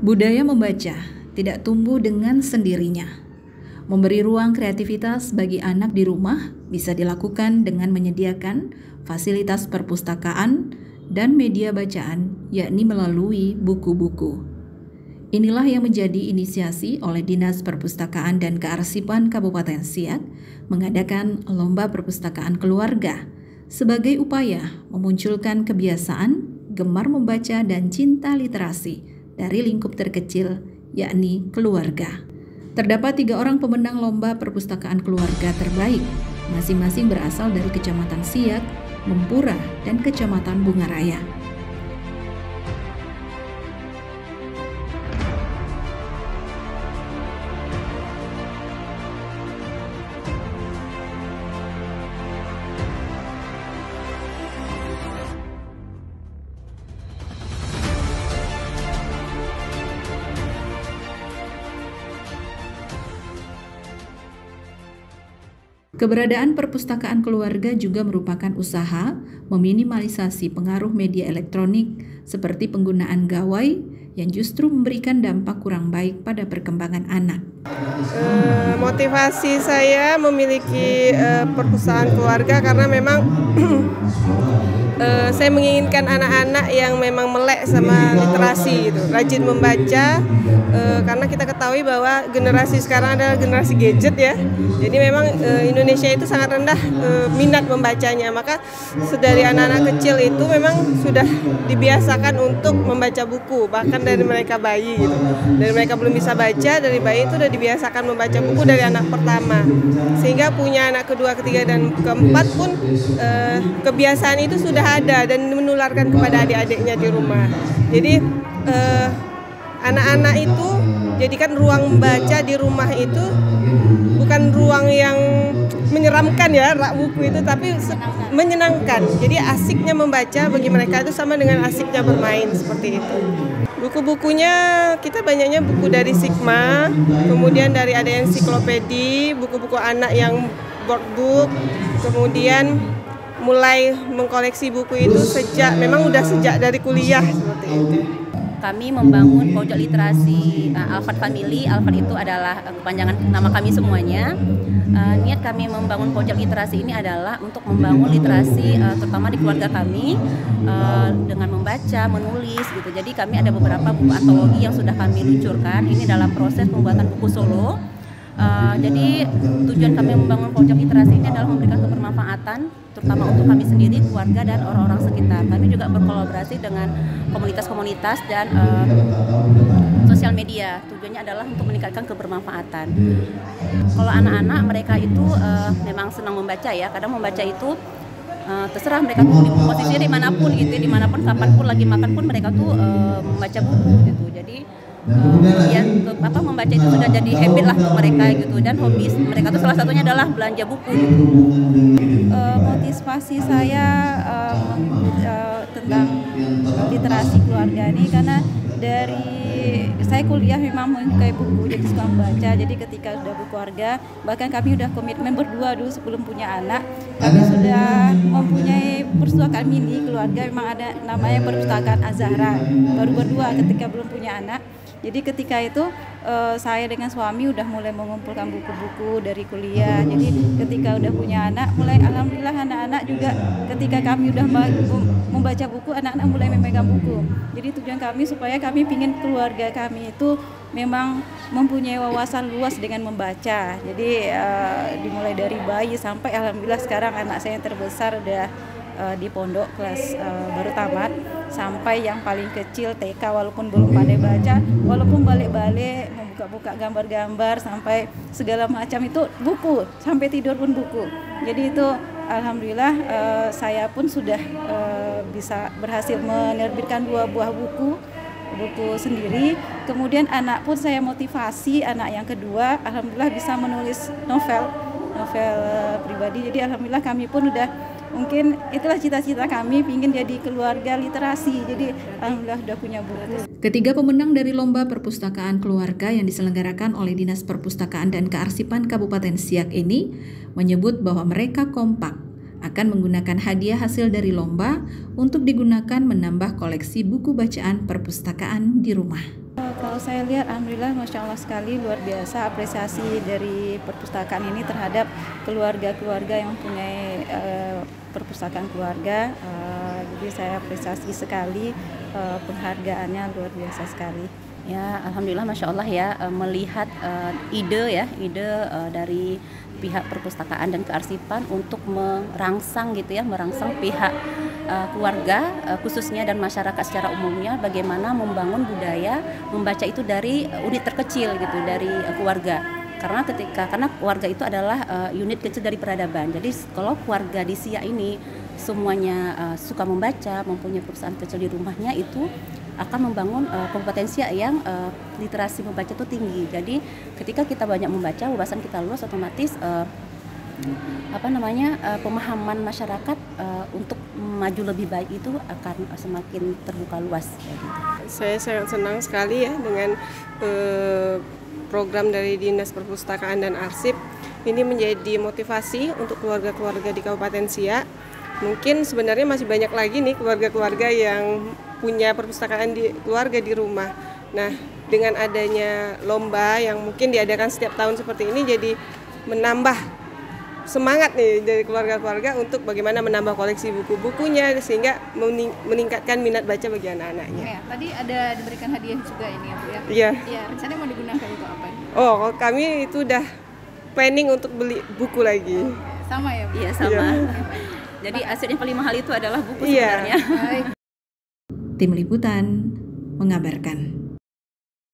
Budaya membaca tidak tumbuh dengan sendirinya. Memberi ruang kreativitas bagi anak di rumah bisa dilakukan dengan menyediakan fasilitas perpustakaan dan media bacaan, yakni melalui buku-buku. Inilah yang menjadi inisiasi oleh Dinas Perpustakaan dan Kearsipan Kabupaten Siak mengadakan Lomba Perpustakaan Keluarga sebagai upaya memunculkan kebiasaan, gemar membaca dan cinta literasi dari lingkup terkecil, yakni keluarga. Terdapat 3 orang pemenang Lomba Perpustakaan Keluarga terbaik, masing-masing berasal dari Kecamatan Siak, Mempura, dan Kecamatan Bungaraya. Keberadaan perpustakaan keluarga juga merupakan usaha meminimalisasi pengaruh media elektronik seperti penggunaan gawai yang justru memberikan dampak kurang baik pada perkembangan anak. Motivasi saya memiliki perpustakaan keluarga karena memang saya menginginkan anak-anak yang memang melek sama literasi gitu, rajin membaca, karena kita ketahui bahwa generasi sekarang adalah generasi gadget ya. Jadi memang Indonesia itu sangat rendah minat membacanya, maka dari anak-anak kecil itu memang sudah dibiasakan untuk membaca buku, bahkan dari mereka bayi gitu. Dari mereka belum bisa baca, dari bayi itu sudah dibiasakan membaca buku dari anak pertama, sehingga punya anak kedua, ketiga, dan keempat pun kebiasaan itu sudah ada dan menularkan kepada adik-adiknya di rumah. Jadi anak-anak itu jadikan ruang membaca di rumah itu bukan ruang yang menyeramkan ya, rak buku itu, tapi menyenangkan. Jadi asiknya membaca bagi mereka itu sama dengan asiknya bermain, seperti itu. Buku-bukunya kita banyaknya buku dari Sigma, kemudian dari ada ensiklopedi, buku-buku anak yang board book, kemudian mulai mengkoleksi buku itu memang udah sejak dari kuliah seperti itu. Kami membangun pojok literasi Alfat Family. Alfat itu adalah kepanjangan nama kami semuanya. Niat kami membangun pojok literasi ini adalah untuk membangun literasi terutama di keluarga kami dengan membaca, menulis gitu. Jadi kami ada beberapa buku antologi yang sudah kami luncurkan. Ini dalam proses pembuatan buku solo. Jadi tujuan kami membangun pojok literasi ini adalah memberikan kebermanfaatan terutama untuk kami sendiri, keluarga, dan orang-orang sekitar. Kami juga berkolaborasi dengan komunitas-komunitas dan sosial media. Tujuannya adalah untuk meningkatkan kebermanfaatan. Kalau anak-anak mereka itu memang senang membaca ya. Kadang membaca itu terserah mereka tuh di posisi dimanapun gitu, dimanapun, kapanpun, lagi makan pun mereka tuh membaca buku gitu. Jadi membaca itu sudah jadi habit lah untuk mereka gitu, dan hobi mereka tuh salah satunya adalah belanja buku gitu. Motivasi saya tentang literasi keluarga ini karena dari saya kuliah memang menyukai buku, jadi suka membaca. Jadi ketika sudah berkeluarga, bahkan kami sudah komitmen berdua dulu sebelum punya anak, kami sudah mempunyai perpustakaan mini keluarga, memang ada namanya perpustakaan Azahra, baru berdua ketika belum punya anak. Jadi ketika itu saya dengan suami udah mulai mengumpulkan buku-buku dari kuliah. Jadi ketika udah punya anak, mulai alhamdulillah anak-anak juga ketika kami udah membaca buku, anak-anak mulai memegang buku. Jadi tujuan kami supaya kami ingin keluarga kami itu memang mempunyai wawasan luas dengan membaca. Jadi dimulai dari bayi sampai alhamdulillah sekarang anak saya yang terbesar udah di pondok kelas baru tamat, sampai yang paling kecil TK walaupun belum pandai baca, walaupun balik-balik membuka-buka gambar-gambar sampai segala macam itu buku, sampai tidur pun buku. Jadi itu alhamdulillah saya pun sudah bisa berhasil menerbitkan 2 buah buku sendiri. Kemudian anak pun saya motivasi, anak yang kedua alhamdulillah bisa menulis novel pribadi. Jadi alhamdulillah kami pun udah, mungkin itulah cita-cita kami, ingin jadi keluarga literasi. Jadi alhamdulillah udah punya buku. Ketiga pemenang dari Lomba Perpustakaan Keluarga yang diselenggarakan oleh Dinas Perpustakaan dan Kearsipan Kabupaten Siak ini menyebut bahwa mereka kompak akan menggunakan hadiah hasil dari lomba untuk digunakan menambah koleksi buku bacaan perpustakaan di rumah. Kalau saya lihat, alhamdulillah, masya Allah sekali, luar biasa apresiasi dari perpustakaan ini terhadap keluarga-keluarga yang mempunyai perpustakaan keluarga. Jadi saya apresiasi sekali, penghargaannya luar biasa sekali. Ya, alhamdulillah, masya Allah ya, melihat ide dari pihak perpustakaan dan kearsipan untuk merangsang pihak keluarga khususnya dan masyarakat secara umumnya bagaimana membangun budaya membaca itu dari unit terkecil gitu, dari keluarga. Karena keluarga itu adalah unit kecil dari peradaban. Jadi kalau keluarga di Siak ini semuanya suka membaca, mempunyai perusahaan kecil di rumahnya, itu akan membangun kompetensi yang literasi membaca itu tinggi. Jadi ketika kita banyak membaca, wawasan kita luas, otomatis pemahaman masyarakat untuk maju lebih baik itu akan semakin terbuka luas. Saya sangat senang sekali ya dengan program dari Dinas Perpustakaan dan Arsip. Ini menjadi motivasi untuk keluarga-keluarga di Kabupaten Siak. Mungkin sebenarnya masih banyak lagi nih keluarga-keluarga yang punya perpustakaan di keluarga di rumah. Nah, dengan adanya lomba yang mungkin diadakan setiap tahun seperti ini, jadi menambah semangat nih dari keluarga-keluarga untuk bagaimana menambah koleksi buku-bukunya sehingga meningkatkan minat baca bagi anak-anaknya. Ya, tadi ada diberikan hadiah juga ini ya Bu ya? Iya. Iya, rencananya mau digunakan itu apa? Oh, kami itu udah planning untuk beli buku lagi. Sama ya Bu? Iya, sama. Iya. Jadi aset yang paling mahal itu adalah buku Iya. sebenarnya. Baik. Tim Liputan mengabarkan.